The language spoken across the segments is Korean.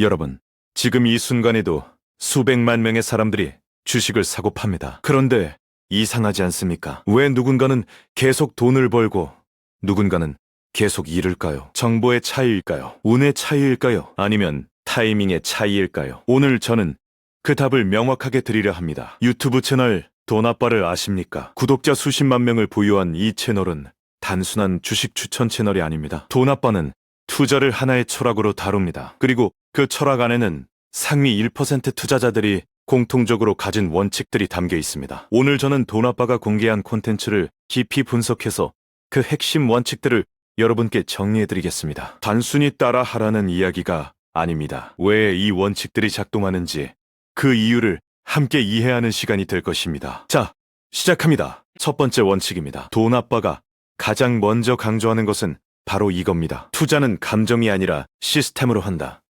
여러분, 지금 이 순간에도 수백만 명의 사람들이 주식을 사고 팝니다. 그런데 이상하지 않습니까? 왜 누군가는 계속 돈을 벌고 누군가는 계속 잃을까요? 정보의 차이일까요? 운의 차이일까요? 아니면 타이밍의 차이일까요? 오늘 저는 그 답을 명확하게 드리려 합니다. 유튜브 채널 돈아빠를 아십니까? 구독자 수십만 명을 보유한 이 채널은 단순한 주식 추천 채널이 아닙니다. 돈아빠는 투자를 하나의 철학으로 다룹니다. 그리고 그 철학 안에는 상위 1% 투자자들이 공통적으로 가진 원칙들이 담겨 있습니다. 오늘 저는 돈아빠가 공개한 콘텐츠를 깊이 분석해서 그 핵심 원칙들을 여러분께 정리해드리겠습니다. 단순히 따라하라는 이야기가 아닙니다. 왜 이 원칙들이 작동하는지 그 이유를 함께 이해하는 시간이 될 것입니다. 자, 시작합니다. 첫 번째 원칙입니다. 돈아빠가 가장 먼저 강조하는 것은 바로 이겁니다. 투자는 감정이 아니라 시스템으로 한다.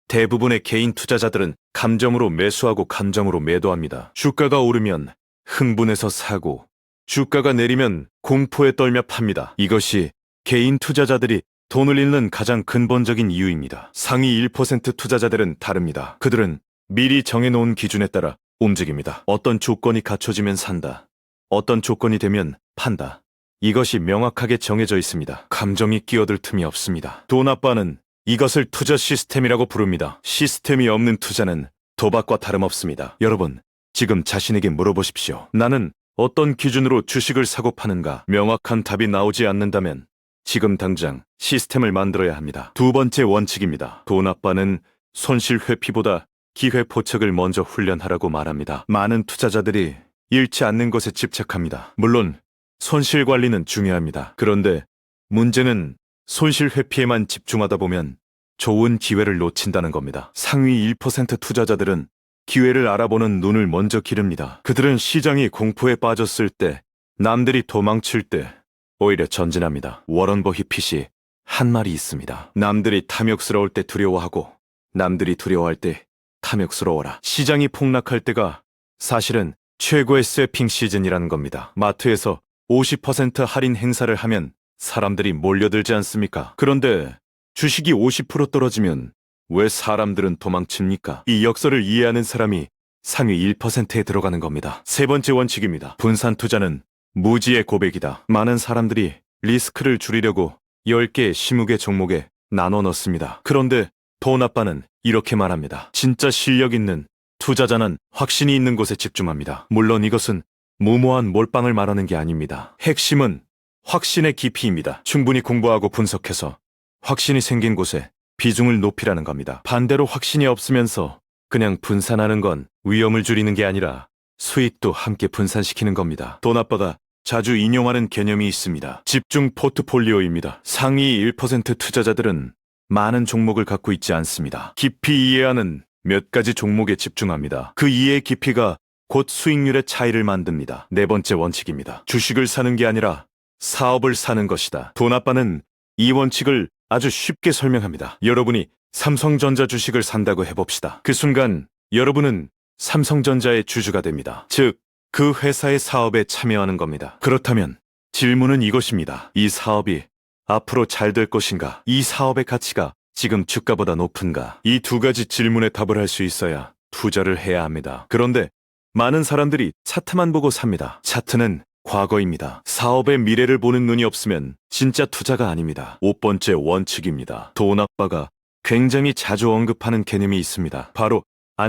대부분의 개인 투자자들은 감정으로 매수하고 감정으로 매도합니다. 주가가 오르면 흥분해서 사고, 주가가 내리면 공포에 떨며 팝니다. 이것이 개인 투자자들이 돈을 잃는 가장 근본적인 이유입니다. 상위 1% 투자자들은 다릅니다. 그들은 미리 정해놓은 기준에 따라 움직입니다. 어떤 조건이 갖춰지면 산다. 어떤 조건이 되면 판다. 이것이 명확하게 정해져 있습니다. 감정이 끼어들 틈이 없습니다. 돈아빠는 이것을 투자 시스템이라고 부릅니다. 시스템이 없는 투자는 도박과 다름없습니다. 여러분, 지금 자신에게 물어보십시오. 나는 어떤 기준으로 주식을 사고 파는가? 명확한 답이 나오지 않는다면 지금 당장 시스템을 만들어야 합니다. 두 번째 원칙입니다. 돈아빠는 손실 회피보다 기회 포착을 먼저 훈련하라고 말합니다. 많은 투자자들이 잃지 않는 것에 집착합니다. 물론 손실 관리는 중요합니다. 그런데 문제는 손실 회피에만 집중하다 보면 좋은 기회를 놓친다는 겁니다. 상위 1% 투자자들은 기회를 알아보는 눈을 먼저 기릅니다. 그들은 시장이 공포에 빠졌을 때, 남들이 도망칠 때 오히려 전진합니다. 워런 버핏이 한 말이 있습니다. 남들이 탐욕스러울 때 두려워하고 남들이 두려워할 때 탐욕스러워라. 시장이 폭락할 때가 사실은 최고의 쇠핑 시즌이라는 겁니다. 마트에서 50% 할인 행사를 하면 사람들이 몰려들지 않습니까? 그런데 주식이 50% 떨어지면 왜 사람들은 도망칩니까? 이 역설을 이해하는 사람이 상위 1%에 들어가는 겁니다. 세 번째 원칙입니다. 분산 투자는 무지의 고백이다. 많은 사람들이 리스크를 줄이려고 10개, 20개 종목에 나눠 넣습니다. 그런데 돈아빠는 이렇게 말합니다. 진짜 실력 있는 투자자는 확신이 있는 곳에 집중합니다. 물론 이것은 무모한 몰빵을 말하는 게 아닙니다. 핵심은 확신의 깊이입니다. 충분히 공부하고 분석해서 확신이 생긴 곳에 비중을 높이라는 겁니다. 반대로 확신이 없으면서 그냥 분산하는 건 위험을 줄이는 게 아니라 수익도 함께 분산시키는 겁니다. 돈아빠가 자주 인용하는 개념이 있습니다. 집중 포트폴리오입니다. 상위 1% 투자자들은 많은 종목을 갖고 있지 않습니다. 깊이 이해하는 몇 가지 종목에 집중합니다. 그 이해의 깊이가 곧 수익률의 차이를 만듭니다. 네 번째 원칙입니다. 주식을 사는 게 아니라 사업을 사는 것이다. 돈아빠는 이 원칙을 아주 쉽게 설명합니다. 여러분이 삼성전자 주식을 산다고 해봅시다. 그 순간 여러분은 삼성전자의 주주가 됩니다. 즉, 그 회사의 사업에 참여하는 겁니다. 그렇다면 질문은 이것입니다. 이 사업이 앞으로 잘 될 것인가? 이 사업의 가치가 지금 주가보다 높은가? 이 두 가지 질문에 답을 할 수 있어야 투자를 해야 합니다. 그런데 많은 사람들이 차트만 보고 삽니다. 차트는 과거입니다. 사업의 미래를 보는 눈이 없으면 진짜 투자가 아닙니다. 5번째 원칙입니다. 돈아빠가 굉장히 자주 언급하는 개념이 있습니다. 바로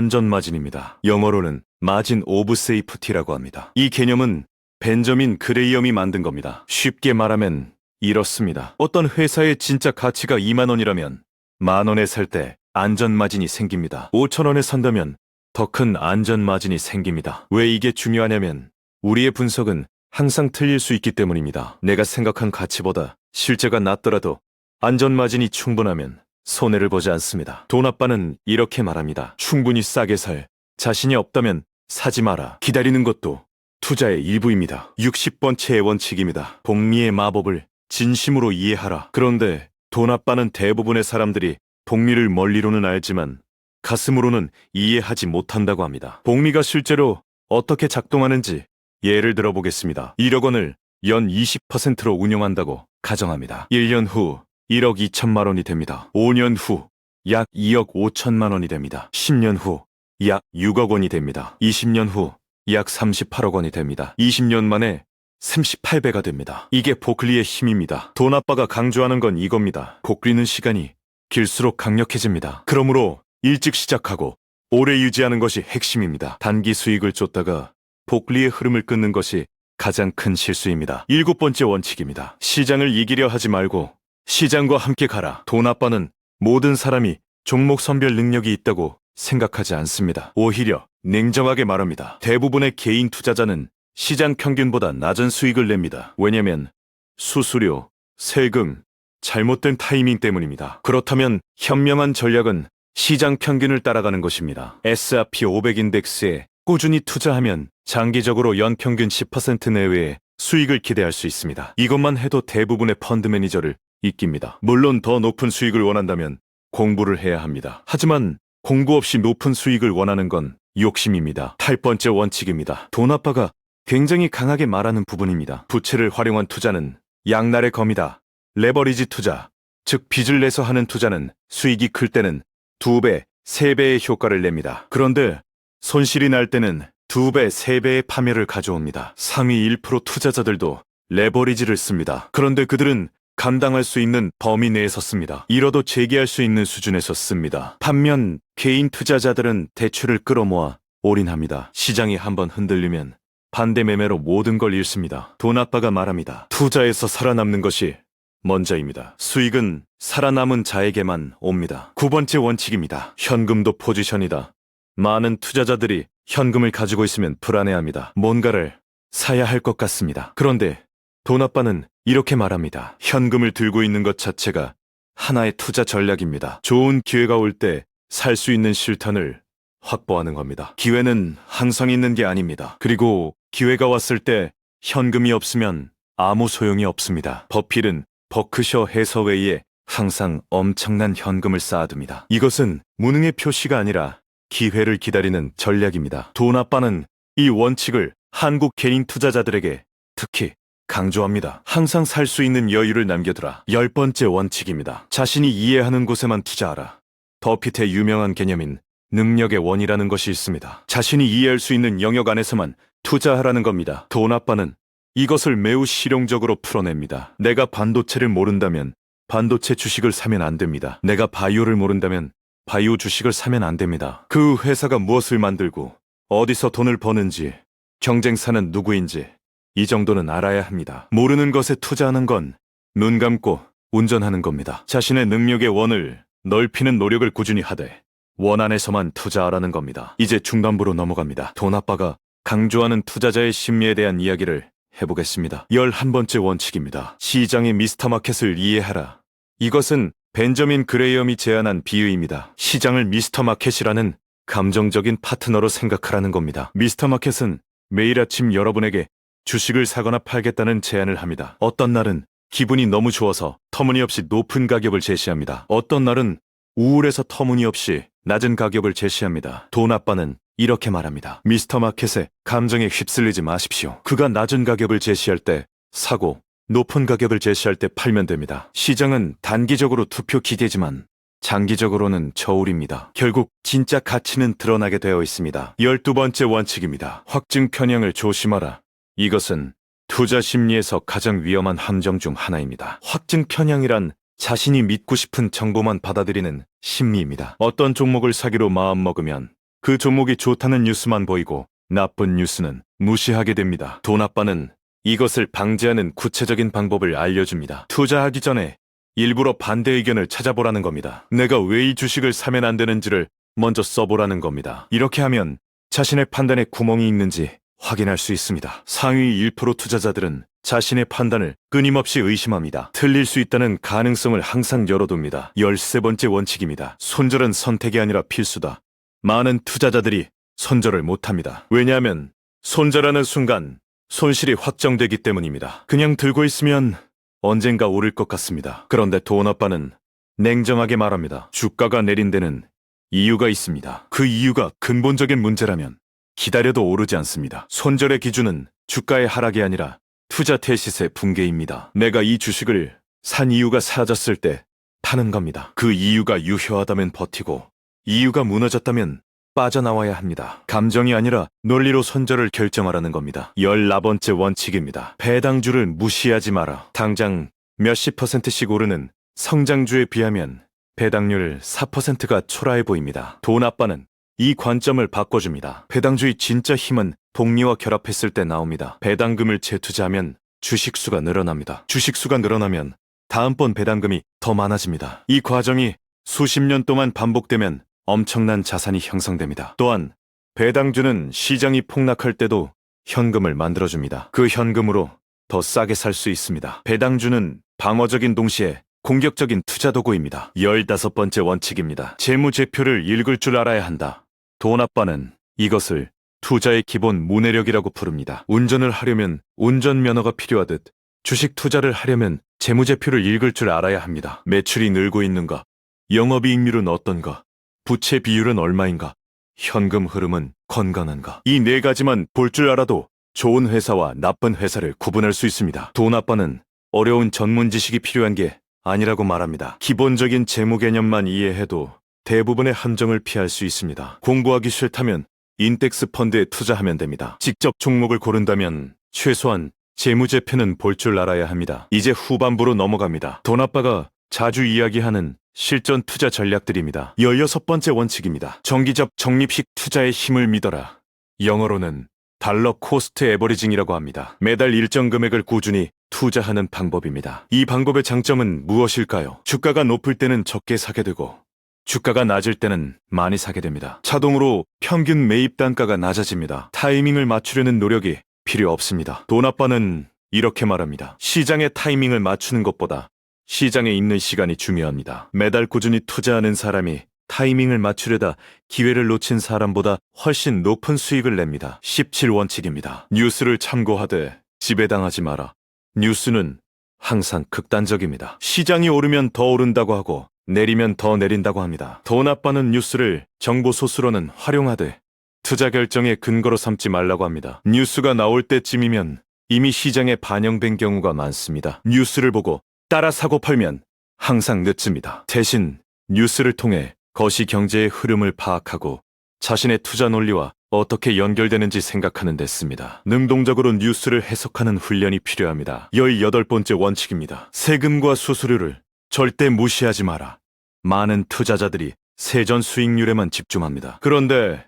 안전마진입니다. 영어로는 마진 오브 세이프티라고 합니다. 이 개념은 벤저민 그레이엄이 만든 겁니다. 쉽게 말하면 이렇습니다. 어떤 회사의 진짜 가치가 2만 원이라면 만 원에 살 때 안전마진이 생깁니다. 5천 원에 산다면 더 큰 안전마진이 생깁니다. 왜 이게 중요하냐면 우리의 분석은 항상 틀릴 수 있기 때문입니다. 내가 생각한 가치보다 실제가 낮더라도 안전마진이 충분하면 손해를 보지 않습니다. 돈아빠는 이렇게 말합니다. 충분히 싸게 살 자신이 없다면 사지 마라. 기다리는 것도 투자의 일부입니다. 60번째의 원칙입니다. 복리의 마법을 진심으로 이해하라. 그런데 돈아빠는 대부분의 사람들이 복리를 멀리로는 알지만 가슴으로는 이해하지 못한다고 합니다. 복리가 실제로 어떻게 작동하는지 예를 들어보겠습니다. 1억 원을 연 20%로 운용한다고 가정합니다. 1년 후 1억 2천만 원이 됩니다. 5년 후 약 2억 5천만 원이 됩니다. 10년 후 약 6억 원이 됩니다. 20년 후 약 38억 원이 됩니다. 20년 만에 38배가 됩니다. 이게 복리의 힘입니다. 돈 아빠가 강조하는 건 이겁니다. 복리는 시간이 길수록 강력해집니다. 그러므로 일찍 시작하고 오래 유지하는 것이 핵심입니다. 단기 수익을 쫓다가 복리의 흐름을 끊는 것이 가장 큰 실수입니다. 7번째 원칙입니다. 시장을 이기려 하지 말고 시장과 함께 가라. 돈 아빠는 모든 사람이 종목 선별 능력이 있다고 생각하지 않습니다. 오히려 냉정하게 말합니다. 대부분의 개인 투자자는 시장 평균보다 낮은 수익을 냅니다. 왜냐면 수수료, 세금, 잘못된 타이밍 때문입니다. 그렇다면 현명한 전략은 시장 평균을 따라가는 것입니다. S&P 500 인덱스에 꾸준히 투자하면 장기적으로 연평균 10% 내외의 수익을 기대할 수 있습니다. 이것만 해도 대부분의 펀드 매니저를 이깁니다. 물론 더 높은 수익을 원한다면 공부를 해야 합니다. 하지만 공부 없이 높은 수익을 원하는 건 욕심입니다. 8번째 원칙입니다. 돈 아빠가 굉장히 강하게 말하는 부분입니다. 부채를 활용한 투자는 양날의 검이다. 레버리지 투자, 즉 빚을 내서 하는 투자는 수익이 클 때는 2배, 3배의 효과를 냅니다. 그런데 손실이 날 때는 2배, 3배의 파멸을 가져옵니다. 상위 1% 투자자들도 레버리지를 씁니다. 그런데 그들은 감당할 수 있는 범위 내에서 씁니다. 잃어도 재기할 수 있는 수준에서 씁니다. 반면 개인 투자자들은 대출을 끌어모아 올인합니다. 시장이 한번 흔들리면 반대 매매로 모든 걸 잃습니다. 돈 아빠가 말합니다. 투자에서 살아남는 것이 먼저입니다. 수익은 살아남은 자에게만 옵니다. 9번째 원칙입니다. 현금도 포지션이다. 많은 투자자들이 현금을 가지고 있으면 불안해합니다. 뭔가를 사야 할 것 같습니다. 그런데 돈 아빠는 이렇게 말합니다. 현금을 들고 있는 것 자체가 하나의 투자 전략입니다. 좋은 기회가 올 때 살 수 있는 실탄을 확보하는 겁니다. 기회는 항상 있는 게 아닙니다. 그리고 기회가 왔을 때 현금이 없으면 아무 소용이 없습니다. 버핏은 버크셔 해서웨이에 항상 엄청난 현금을 쌓아둡니다. 이것은 무능의 표시가 아니라 기회를 기다리는 전략입니다. 돈 아빠는 이 원칙을 한국 개인 투자자들에게 특히 강조합니다. 항상 살 수 있는 여유를 남겨두라. 10번째 원칙입니다. 자신이 이해하는 곳에만 투자하라. 버핏의 유명한 개념인 능력의 원이라는 것이 있습니다. 자신이 이해할 수 있는 영역 안에서만 투자하라는 겁니다. 돈 아빠는 이것을 매우 실용적으로 풀어냅니다. 내가 반도체를 모른다면 반도체 주식을 사면 안 됩니다. 내가 바이오를 모른다면 바이오 주식을 사면 안 됩니다. 그 회사가 무엇을 만들고 어디서 돈을 버는지, 경쟁사는 누구인지 이 정도는 알아야 합니다. 모르는 것에 투자하는 건 눈 감고 운전하는 겁니다. 자신의 능력의 원을 넓히는 노력을 꾸준히 하되 원 안에서만 투자하라는 겁니다. 이제 중반부로 넘어갑니다. 돈 아빠가 강조하는 투자자의 심리에 대한 이야기를 해보겠습니다. 11번째 원칙입니다. 시장의 미스터 마켓을 이해하라. 이것은 벤저민 그레이엄이 제안한 비유입니다. 시장을 미스터 마켓이라는 감정적인 파트너로 생각하라는 겁니다. 미스터 마켓은 매일 아침 여러분에게 주식을 사거나 팔겠다는 제안을 합니다. 어떤 날은 기분이 너무 좋아서 터무니없이 높은 가격을 제시합니다. 어떤 날은 우울해서 터무니없이 낮은 가격을 제시합니다. 돈 아빠는 이렇게 말합니다. 미스터 마켓의 감정에 휩쓸리지 마십시오. 그가 낮은 가격을 제시할 때 사고 높은 가격을 제시할 때 팔면 됩니다. 시장은 단기적으로 투표 기대지만 장기적으로는 저울입니다. 결국 진짜 가치는 드러나게 되어 있습니다. 12번째 원칙입니다. 확증 편향을 조심하라. 이것은 투자 심리에서 가장 위험한 함정 중 하나입니다. 확증 편향이란 자신이 믿고 싶은 정보만 받아들이는 심리입니다. 어떤 종목을 사기로 마음먹으면 그 종목이 좋다는 뉴스만 보이고 나쁜 뉴스는 무시하게 됩니다. 돈 아빠는 이것을 방지하는 구체적인 방법을 알려줍니다. 투자하기 전에 일부러 반대 의견을 찾아보라는 겁니다. 내가 왜 이 주식을 사면 안 되는지를 먼저 써보라는 겁니다. 이렇게 하면 자신의 판단에 구멍이 있는지 확인할 수 있습니다. 상위 1% 투자자들은 자신의 판단을 끊임없이 의심합니다. 틀릴 수 있다는 가능성을 항상 열어둡니다. 13번째 원칙입니다. 손절은 선택이 아니라 필수다. 많은 투자자들이 손절을 못합니다. 왜냐하면 손절하는 순간 손실이 확정되기 때문입니다. 그냥 들고 있으면 언젠가 오를 것 같습니다. 그런데 돈 아빠는 냉정하게 말합니다. 주가가 내린 데는 이유가 있습니다. 그 이유가 근본적인 문제라면 기다려도 오르지 않습니다. 손절의 기준은 주가의 하락이 아니라 투자 테시스의 붕괴입니다. 내가 이 주식을 산 이유가 사라졌을 때 파는 겁니다. 그 이유가 유효하다면 버티고 이유가 무너졌다면 빠져나와야 합니다. 감정이 아니라 논리로 손절을 결정하라는 겁니다. 14번째 원칙입니다. 배당주를 무시하지 마라. 당장 몇십 %씩 오르는 성장주에 비하면 배당률 4%가 초라해 보입니다. 돈 아빠는 이 관점을 바꿔줍니다. 배당주의 진짜 힘은 복리와 결합했을 때 나옵니다. 배당금을 재투자하면 주식수가 늘어납니다. 주식수가 늘어나면 다음번 배당금이 더 많아집니다. 이 과정이 수십 년 동안 반복되면 엄청난 자산이 형성됩니다. 또한 배당주는 시장이 폭락할 때도 현금을 만들어줍니다. 그 현금으로 더 싸게 살 수 있습니다. 배당주는 방어적인 동시에 공격적인 투자 도구입니다. 15번째 원칙입니다. 재무제표를 읽을 줄 알아야 한다. 돈 아빠는 이것을 투자의 기본 문해력이라고 부릅니다. 운전을 하려면 운전면허가 필요하듯 주식 투자를 하려면 재무제표를 읽을 줄 알아야 합니다. 매출이 늘고 있는가? 영업이익률은 어떤가? 부채 비율은 얼마인가? 현금 흐름은 건강한가? 이 네 가지만 볼 줄 알아도 좋은 회사와 나쁜 회사를 구분할 수 있습니다. 돈 아빠는 어려운 전문 지식이 필요한 게 아니라고 말합니다. 기본적인 재무 개념만 이해해도 대부분의 함정을 피할 수 있습니다. 공부하기 싫다면 인덱스 펀드에 투자하면 됩니다. 직접 종목을 고른다면 최소한 재무제표는 볼 줄 알아야 합니다. 이제 후반부로 넘어갑니다. 돈 아빠가 자주 이야기하는 실전 투자 전략들입니다. 16번째 원칙입니다. 정기적 적립식 투자의 힘을 믿어라. 영어로는 달러 코스트 에버리징이라고 합니다. 매달 일정 금액을 꾸준히 투자하는 방법입니다. 이 방법의 장점은 무엇일까요? 주가가 높을 때는 적게 사게 되고 주가가 낮을 때는 많이 사게 됩니다. 자동으로 평균 매입 단가가 낮아집니다. 타이밍을 맞추려는 노력이 필요 없습니다. 돈 아빠는 이렇게 말합니다. 시장의 타이밍을 맞추는 것보다 시장에 있는 시간이 중요합니다. 매달 꾸준히 투자하는 사람이 타이밍을 맞추려다 기회를 놓친 사람보다 훨씬 높은 수익을 냅니다. 17원칙입니다. 뉴스를 참고하되 지배당하지 마라. 뉴스는 항상 극단적입니다. 시장이 오르면 더 오른다고 하고 내리면 더 내린다고 합니다. 돈 아빠는 뉴스를 정보 소스로는 활용하되 투자 결정의 근거로 삼지 말라고 합니다. 뉴스가 나올 때쯤이면 이미 시장에 반영된 경우가 많습니다. 뉴스를 보고 따라 사고 팔면 항상 늦습니다. 대신 뉴스를 통해 거시 경제의 흐름을 파악하고 자신의 투자 논리와 어떻게 연결되는지 생각하는 데 씁니다. 능동적으로 뉴스를 해석하는 훈련이 필요합니다. 18번째 원칙입니다. 세금과 수수료를 절대 무시하지 마라. 많은 투자자들이 세전 수익률에만 집중합니다. 그런데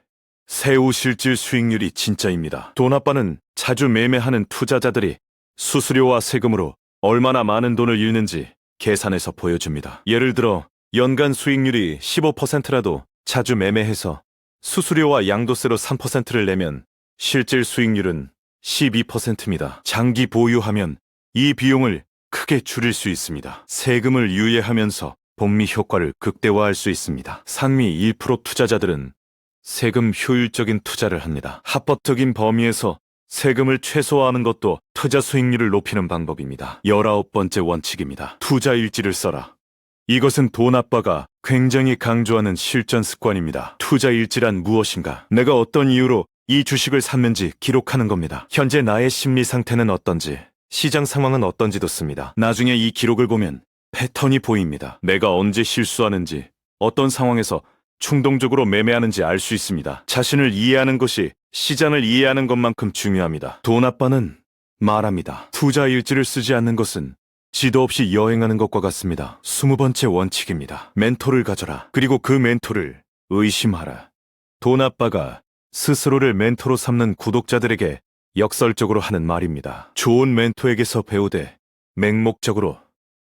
세후 실질 수익률이 진짜입니다. 돈 아빠는 자주 매매하는 투자자들이 수수료와 세금으로 얼마나 많은 돈을 잃는지 계산해서 보여줍니다. 예를 들어 연간 수익률이 15%라도 자주 매매해서 수수료와 양도세로 3%를 내면 실질 수익률은 12%입니다. 장기 보유하면 이 비용을 크게 줄일 수 있습니다. 세금을 유예하면서 복리 효과를 극대화할 수 있습니다. 상위 1% 투자자들은 세금 효율적인 투자를 합니다. 합법적인 범위에서 세금을 최소화하는 것도 투자 수익률을 높이는 방법입니다. 19번째 원칙입니다. 투자 일지를 써라. 이것은 돈 아빠가 굉장히 강조하는 실전 습관입니다. 투자 일지란 무엇인가? 내가 어떤 이유로 이 주식을 샀는지 기록하는 겁니다. 현재 나의 심리 상태는 어떤지, 시장 상황은 어떤지도 씁니다. 나중에 이 기록을 보면 패턴이 보입니다. 내가 언제 실수하는지, 어떤 상황에서 충동적으로 매매하는지 알 수 있습니다. 자신을 이해하는 것이 시장을 이해하는 것만큼 중요합니다. 돈 아빠는 말합니다. 투자 일지를 쓰지 않는 것은 지도 없이 여행하는 것과 같습니다. 20번째 원칙입니다. 멘토를 가져라. 그리고 그 멘토를 의심하라. 돈 아빠가 스스로를 멘토로 삼는 구독자들에게 역설적으로 하는 말입니다. 좋은 멘토에게서 배우되 맹목적으로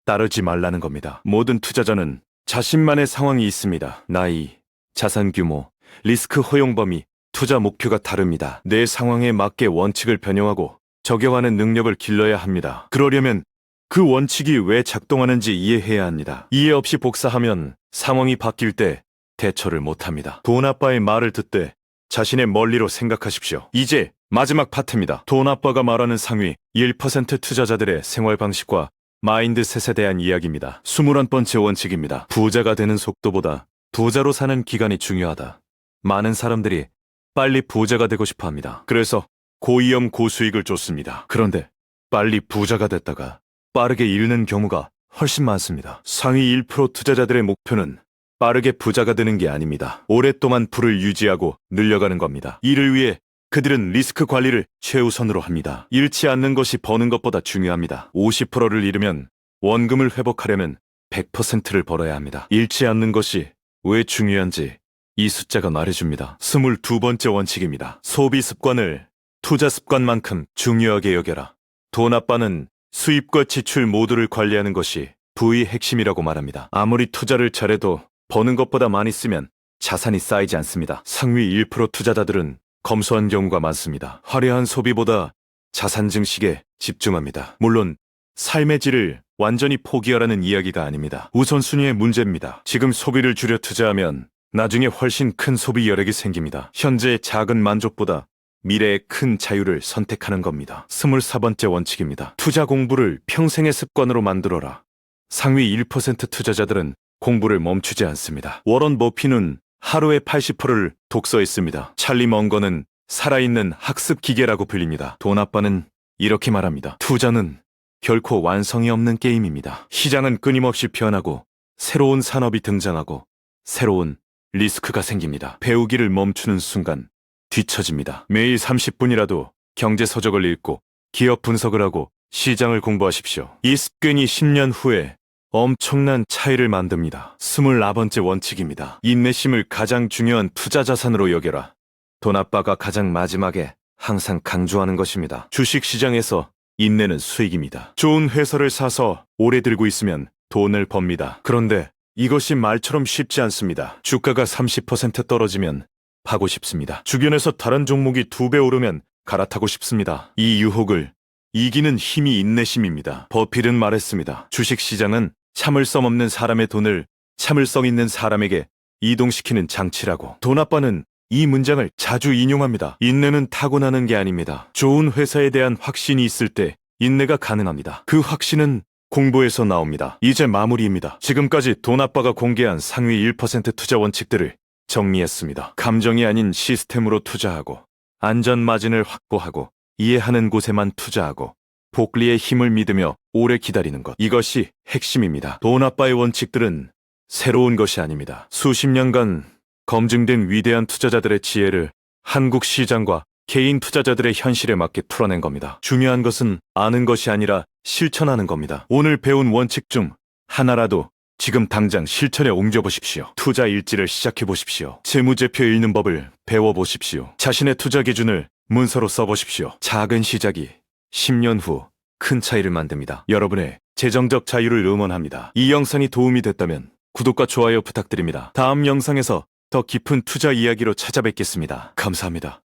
따르지 말라는 겁니다. 모든 투자자는 자신만의 상황이 있습니다. 나이, 자산 규모, 리스크 허용 범위, 투자 목표가 다릅니다. 내 상황에 맞게 원칙을 변형하고 적용하는 능력을 길러야 합니다. 그러려면 그 원칙이 왜 작동하는지 이해해야 합니다. 이해 없이 복사하면 상황이 바뀔 때 대처를 못합니다. 돈 아빠의 말을 듣되 자신의 멀리로 생각하십시오. 이제 마지막 파트입니다. 돈 아빠가 말하는 상위 1% 투자자들의 생활 방식과 마인드셋에 대한 이야기입니다. 21번째 원칙입니다. 부자가 되는 속도보다 부자로 사는 기간이 중요하다. 많은 사람들이 빨리 부자가 되고 싶어 합니다. 그래서 고위험 고수익을 쫓습니다. 그런데 빨리 부자가 됐다가 빠르게 잃는 경우가 훨씬 많습니다. 상위 1% 투자자들의 목표는 빠르게 부자가 되는 게 아닙니다. 오랫동안 부를 유지하고 늘려가는 겁니다. 이를 위해 그들은 리스크 관리를 최우선으로 합니다. 잃지 않는 것이 버는 것보다 중요합니다. 50%를 잃으면 원금을 회복하려면 100%를 벌어야 합니다. 잃지 않는 것이 왜 중요한지 이 숫자가 말해줍니다. 22번째 원칙입니다. 소비 습관을 투자 습관만큼 중요하게 여겨라. 돈 아빠는 수입과 지출 모두를 관리하는 것이 부의 핵심이라고 말합니다. 아무리 투자를 잘해도 버는 것보다 많이 쓰면 자산이 쌓이지 않습니다. 상위 1% 투자자들은 검소한 경우가 많습니다. 화려한 소비보다 자산 증식에 집중합니다. 물론 삶의 질을 완전히 포기하라는 이야기가 아닙니다. 우선순위의 문제입니다. 지금 소비를 줄여 투자하면 나중에 훨씬 큰 소비 여력이 생깁니다. 현재의 작은 만족보다 미래의 큰 자유를 선택하는 겁니다. 24번째 원칙입니다. 투자 공부를 평생의 습관으로 만들어라. 상위 1% 투자자들은 공부를 멈추지 않습니다. 워런 버핏은 하루에 80%를 독서했습니다. 찰리 멍거는 살아있는 학습 기계라고 불립니다. 돈 아빠는 이렇게 말합니다. 투자는 결코 완성이 없는 게임입니다. 시장은 끊임없이 변하고 새로운 산업이 등장하고 새로운 리스크가 생깁니다. 배우기를 멈추는 순간 뒤처집니다. 매일 30분이라도 경제 서적을 읽고 기업 분석을 하고 시장을 공부하십시오. 이 습관이 10년 후에 엄청난 차이를 만듭니다. 29번째 원칙입니다. 인내심을 가장 중요한 투자 자산으로 여겨라. 돈 아빠가 가장 마지막에 항상 강조하는 것입니다. 주식시장에서 인내는 수익입니다. 좋은 회사를 사서 오래 들고 있으면 돈을 법니다. 그런데 이것이 말처럼 쉽지 않습니다. 주가가 30% 떨어지면 파고 싶습니다. 주변에서 다른 종목이 2배 오르면 갈아타고 싶습니다. 이 유혹을 이기는 힘이 인내심입니다. 버핏은 말했습니다. 주식시장은 참을성 없는 사람의 돈을 참을성 있는 사람에게 이동시키는 장치라고. 돈 아빠는 이 문장을 자주 인용합니다. 인내는 타고나는 게 아닙니다. 좋은 회사에 대한 확신이 있을 때 인내가 가능합니다. 그 확신은 공부에서 나옵니다. 이제 마무리입니다. 지금까지 돈 아빠가 공개한 상위 1% 투자 원칙들을 정리했습니다. 감정이 아닌 시스템으로 투자하고 안전 마진을 확보하고 이해하는 곳에만 투자하고 복리의 힘을 믿으며 오래 기다리는 것. 이것이 핵심입니다. 돈 아빠의 원칙들은 새로운 것이 아닙니다. 수십 년간 검증된 위대한 투자자들의 지혜를 한국 시장과 개인 투자자들의 현실에 맞게 풀어낸 겁니다. 중요한 것은 아는 것이 아니라 실천하는 겁니다. 오늘 배운 원칙 중 하나라도 지금 당장 실천에 옮겨보십시오. 투자 일지를 시작해보십시오. 재무제표 읽는 법을 배워보십시오. 자신의 투자 기준을 문서로 써보십시오. 작은 시작이 10년 후 큰 차이를 만듭니다. 여러분의 재정적 자유를 응원합니다. 이 영상이 도움이 됐다면 구독과 좋아요 부탁드립니다. 다음 영상에서 더 깊은 투자 이야기로 찾아뵙겠습니다. 감사합니다.